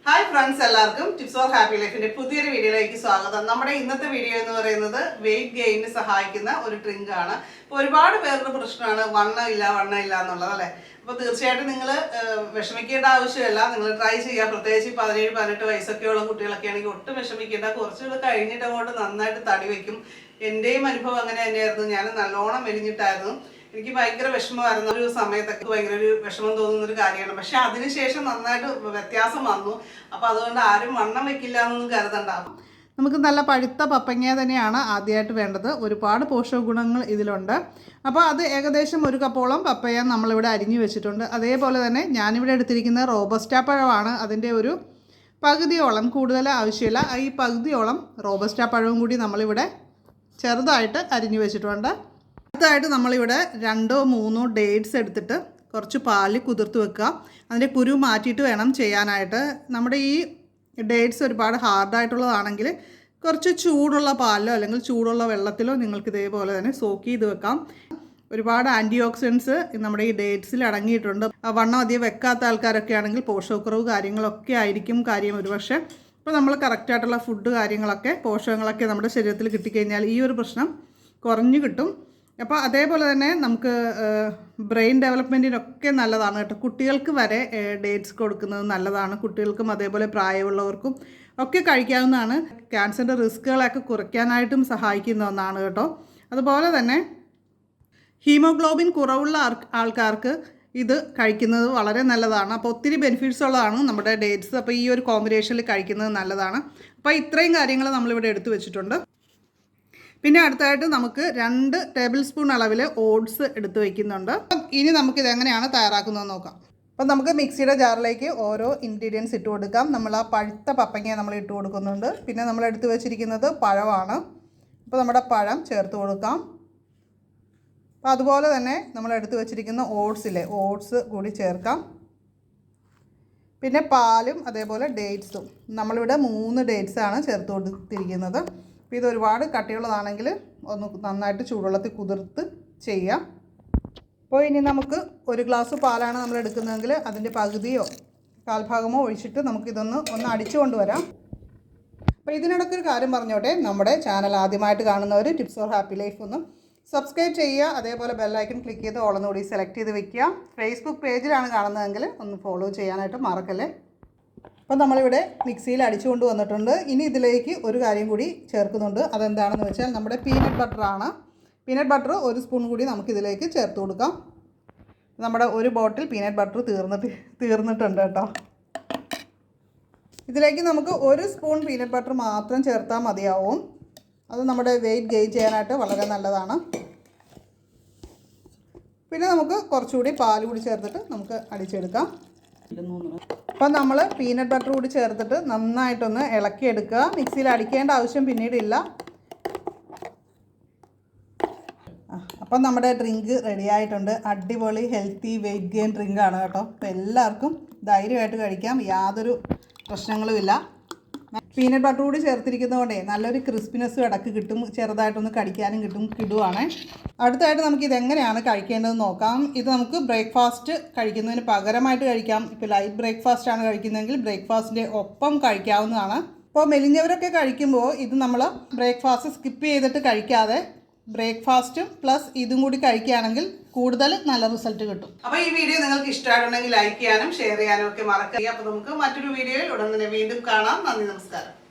Hi friends, എല്ലാവർക്കും tips four happy ലൈഫിന്റെ പുതിയൊരു വീഡിയോയിലേക്ക് സ്വാഗതം. നമ്മുടെ ഇന്നത്തെ വീഡിയോ എന്ന് പറയുന്നത് വെയിറ്റ് ഗെയിനിന് സഹായിക്കുന്ന ഒരു ഡ്രിങ്ക് ആണ്. അപ്പോൾ ഒരുപാട് പേരുടെ പ്രശ്നമാണ് വണ്ണം ഇല്ല എന്നുള്ളത് അല്ലേ. അപ്പോൾ തീർച്ചയായിട്ടും നിങ്ങൾ വിഷമിക്കേണ്ട ആവശ്യമില്ല. നിങ്ങൾ ട്രൈ ചെയ്യുക. പ്രത്യേകിച്ച് 17-18 വയസ്സൊക്കെയുള്ള കുട്ടികളൊക്കെ ആണെങ്കിൽ ഒട്ടും വിഷമിക്കേണ്ട. കുറച്ചുകൂടെ കഴിഞ്ഞിട്ട് അങ്ങോട്ട് നന്നായിട്ട് തടി വയ്ക്കും. എൻ്റെയും അനുഭവം അങ്ങനെ തന്നെയായിരുന്നു. ഞാൻ നല്ലോണം മെലിഞ്ഞിട്ടായിരുന്നു. എനിക്ക് ഭയങ്കര വിഷമമായിരുന്നു. ഒരു സമയത്തൊക്കെ ഭയങ്കര ഒരു വിഷമം തോന്നുന്ന ഒരു കാര്യമാണ്. പക്ഷെ അതിനുശേഷം നന്നായിട്ട് വ്യത്യാസം വന്നു. അപ്പോൾ അതുകൊണ്ട് ആരും വണ്ണം വെക്കില്ല എന്നൊന്നും കരുതണ്ട. നമുക്ക് നല്ല പഴുത്ത പപ്പങ്ങ തന്നെയാണ് ആദ്യമായിട്ട് വേണ്ടത്. ഒരുപാട് പോഷക ഗുണങ്ങൾ ഇതിലുണ്ട്. അപ്പോൾ അത് ഏകദേശം ഒരു കപ്പോളം പപ്പയ നമ്മളിവിടെ അരിഞ്ഞു വെച്ചിട്ടുണ്ട്. അതേപോലെ തന്നെ ഞാനിവിടെ എടുത്തിരിക്കുന്ന റോബസ്റ്റ പഴമാണ്. അതിൻ്റെ ഒരു പകുതിയോളം, കൂടുതൽ ആവശ്യമില്ല, ഈ പകുതിയോളം റോബസ്റ്റ പഴവും കൂടി നമ്മളിവിടെ ചെറുതായിട്ട് അരിഞ്ഞു വെച്ചിട്ടുണ്ട്. അടുത്തായിട്ട് നമ്മളിവിടെ 2-3 ഡേറ്റ്സ് എടുത്തിട്ട് കുറച്ച് പാല് കുതിർത്ത് വെക്കുക. അതിൻ്റെ കുരു മാറ്റിയിട്ട് വേണം ചെയ്യാനായിട്ട്. നമ്മുടെ ഈ ഡേറ്റ്സ് ഒരുപാട് ഹാർഡായിട്ടുള്ളതാണെങ്കിൽ കുറച്ച് ചൂടുള്ള പാലിലോ അല്ലെങ്കിൽ ചൂടുള്ള വെള്ളത്തിലോ നിങ്ങൾക്ക് ഇതേപോലെ തന്നെ സോക്ക് ചെയ്ത് വെക്കാം. ഒരുപാട് ആൻറ്റി ഓക്സിഡൻസ് നമ്മുടെ ഈ ഡേറ്റ്സിൽ അടങ്ങിയിട്ടുണ്ട്. വണ്ണം അധികം വെക്കാത്ത ആൾക്കാരൊക്കെ ആണെങ്കിൽ പോഷകക്കുറവ് കാര്യങ്ങളൊക്കെ ആയിരിക്കും കാര്യം ഒരുപക്ഷെ. അപ്പോൾ നമ്മൾ കറക്റ്റായിട്ടുള്ള ഫുഡ് കാര്യങ്ങളൊക്കെ പോഷകങ്ങളൊക്കെ നമ്മുടെ ശരീരത്തിൽ കിട്ടിക്കഴിഞ്ഞാൽ ഈ ഒരു പ്രശ്നം കുറഞ്ഞു കിട്ടും. അപ്പോൾ അതേപോലെ തന്നെ നമുക്ക് ബ്രെയിൻ ഡെവലപ്മെൻറ്റിനൊക്കെ നല്ലതാണ് കേട്ടോ. കുട്ടികൾക്ക് വരെ ഡേറ്റ്സ് കൊടുക്കുന്നത് നല്ലതാണ്. കുട്ടികൾക്കും അതേപോലെ പ്രായമുള്ളവർക്കും ഒക്കെ കഴിക്കാവുന്നതാണ്. ക്യാൻസറിൻ്റെ റിസ്കുകളൊക്കെ കുറയ്ക്കാനായിട്ടും സഹായിക്കുന്ന ഒന്നാണ് കേട്ടോ. അതുപോലെ തന്നെ ഹീമോഗ്ലോബിൻ കുറവുള്ള ആൾക്കാർക്ക് ഇത് കഴിക്കുന്നത് വളരെ നല്ലതാണ്. അപ്പോൾ ഒത്തിരി ബെനിഫിറ്റ്സ് ഉള്ളതാണ് നമ്മുടെ ഡേറ്റ്സ്. അപ്പോൾ ഈ ഒരു കോമ്പിനേഷനിൽ കഴിക്കുന്നത് നല്ലതാണ്. അപ്പോൾ ഇത്രയും കാര്യങ്ങൾ നമ്മളിവിടെ എടുത്തു വെച്ചിട്ടുണ്ട്. പിന്നെ അടുത്തായിട്ട് നമുക്ക് 2 ടേബിൾ സ്പൂൺ അളവിൽ ഓട്സ് എടുത്ത് വയ്ക്കുന്നുണ്ട്. ഇനി നമുക്കിത് എങ്ങനെയാണ് തയ്യാറാക്കുന്നതെന്ന് നോക്കാം. അപ്പം നമുക്ക് മിക്സിയുടെ ജാറിലേക്ക് ഓരോ ഇൻഗ്രീഡിയൻസ് ഇട്ട് കൊടുക്കാം. നമ്മൾ ആ പഴുത്ത പപ്പങ്ങ നമ്മൾ ഇട്ട് കൊടുക്കുന്നുണ്ട്. പിന്നെ നമ്മൾ എടുത്ത് വെച്ചിരിക്കുന്നത് പഴമാണ്. അപ്പോൾ നമ്മുടെ പഴം ചേർത്ത് കൊടുക്കാം. അപ്പോൾ അതുപോലെ തന്നെ നമ്മൾ എടുത്ത് വെച്ചിരിക്കുന്ന ഓട്സ് കൂടി ചേർക്കാം. പിന്നെ പാലും അതേപോലെ ഡേറ്റ്സും നമ്മളിവിടെ 3 ഡേറ്റ്സാണ് ചേർത്ത് കൊടുത്തിരിക്കുന്നത്. അപ്പോൾ ഇത് ഒരുപാട് കട്ടിയുള്ളതാണെങ്കിൽ ഒന്ന് നന്നായിട്ട് ചൂടുവെള്ളത്തിൽ കുതിർത്ത് ചെയ്യാം. അപ്പോൾ ഇനി നമുക്ക് 1 ഗ്ലാസ് പാലാണ് നമ്മൾ എടുക്കുന്നതെങ്കിൽ അതിൻ്റെ പകുതിയോ കാൽഭാഗമോ ഒഴിച്ചിട്ട് നമുക്കിതൊന്ന് അടിച്ചു കൊണ്ടുവരാം. അപ്പോൾ ഇതിനിടയ്ക്ക് ഒരു കാര്യം പറഞ്ഞോട്ടെ. നമ്മുടെ ചാനൽ ആദ്യമായിട്ട് കാണുന്നവർ ടിപ്സ് ഫോർ ഹാപ്പി ലൈഫ് ഒന്ന് സബ്സ്ക്രൈബ് ചെയ്യുക. അതേപോലെ ബെല്ലൈക്കൺ ക്ലിക്ക് ചെയ്ത് ഓളെന്നുകൂടി സെലക്ട് ചെയ്ത് വെക്കുക. ഫേസ്ബുക്ക് പേജിലാണ് കാണുന്നതെങ്കിൽ ഒന്ന് ഫോളോ ചെയ്യാനായിട്ട് മറക്കല്ലേ. അപ്പോൾ നമ്മളിവിടെ മിക്സിയിൽ അടിച്ചു കൊണ്ട് വന്നിട്ടുണ്ട്. ഇനി ഇതിലേക്ക് ഒരു കാര്യം കൂടി ചേർക്കുന്നുണ്ട്. അതെന്താണെന്ന് വെച്ചാൽ നമ്മുടെ പീനട്ട് ബട്ടറാണ്. പീനട്ട് ബട്ടർ 1 സ്പൂൺ കൂടി നമുക്കിതിലേക്ക് ചേർത്ത് കൊടുക്കാം. നമ്മുടെ ഒരു ബോട്ടിൽ പീനട്ട് ബട്ടർ തീർന്നിട്ടുണ്ട് കേട്ടോ. ഇതിലേക്ക് നമുക്ക് 1 സ്പൂൺ പീനട്ട് ബട്ടർ മാത്രം ചേർത്താൽ മതിയാവും. അത് നമ്മുടെ വെയിറ്റ് ഗെയിൻ ചെയ്യാനായിട്ട് വളരെ നല്ലതാണ്. പിന്നെ നമുക്ക് കുറച്ചുകൂടി പാൽ കൂടി ചേർത്തിട്ട് നമുക്ക് അടിച്ചെടുക്കാം. അപ്പോൾ നമ്മൾ പീനട്ട് ബട്ടർ കൂടി ചേർത്തിട്ട് നന്നായിട്ടൊന്ന് ഇളക്കിയെടുക്കുക. മിക്സിയിൽ അടിക്കേണ്ട ആവശ്യം പിന്നീടില്ല. അപ്പം നമ്മുടെ ഡ്രിങ്ക് റെഡി ആയിട്ടുണ്ട്. അടിപൊളി ഹെൽത്തി വെയിറ്റ് ഗെയിൻ ഡ്രിങ്കാണ് കേട്ടോ. അപ്പോൾ എല്ലാവർക്കും ധൈര്യമായിട്ട് കഴിക്കാം. യാതൊരു പ്രശ്നങ്ങളുമില്ല. പീനട്ട് ബട്ടർ കൂടി ചേർത്തിരിക്കുന്നതുകൊണ്ടേ നല്ലൊരു ക്രിസ്പിനെസ്സും ഇടയ്ക്ക് കിട്ടും. ചെറുതായിട്ടൊന്ന് കടിക്കാനും കിടുവാണ്. അടുത്തായിട്ട് നമുക്ക് ഇതെങ്ങനെയാണ് കഴിക്കേണ്ടതെന്ന് നോക്കാം. ഇത് നമുക്ക് ബ്രേക്ക്ഫാസ്റ്റ് കഴിക്കുന്നതിന് പകരമായിട്ട് കഴിക്കാം. ഇപ്പോൾ ലൈറ്റ് ബ്രേക്ക്ഫാസ്റ്റാണ് കഴിക്കുന്നതെങ്കിൽ ബ്രേക്ക്ഫാസ്റ്റിൻ്റെ ഒപ്പം കഴിക്കാവുന്നതാണ്. അപ്പോൾ മെലിഞ്ഞവരൊക്കെ കഴിക്കുമ്പോൾ ഇത് നമ്മൾ ബ്രേക്ക്ഫാസ്റ്റ് സ്കിപ്പ് ചെയ്തിട്ട് കഴിക്കാതെ ബ്രേക്ക്ഫാസ്റ്റും പ്ലസ് ഇതും കൂടി കഴിക്കുകയാണെങ്കിൽ കൂടുതൽ നല്ല റിസൾട്ട് കിട്ടും. അപ്പോൾ ഈ വീഡിയോ നിങ്ങൾക്ക് ഇഷ്ടമായിട്ടുണ്ടെങ്കിൽ ലൈക്ക് ചെയ്യാനും ഷെയർ ചെയ്യാനും ഒക്കെ മറക്കുക. അപ്പോൾ നമുക്ക് മറ്റൊരു വീഡിയോയിൽ ഉടൻ തന്നെ വീണ്ടും കാണാം. നന്ദി, നമസ്കാരം.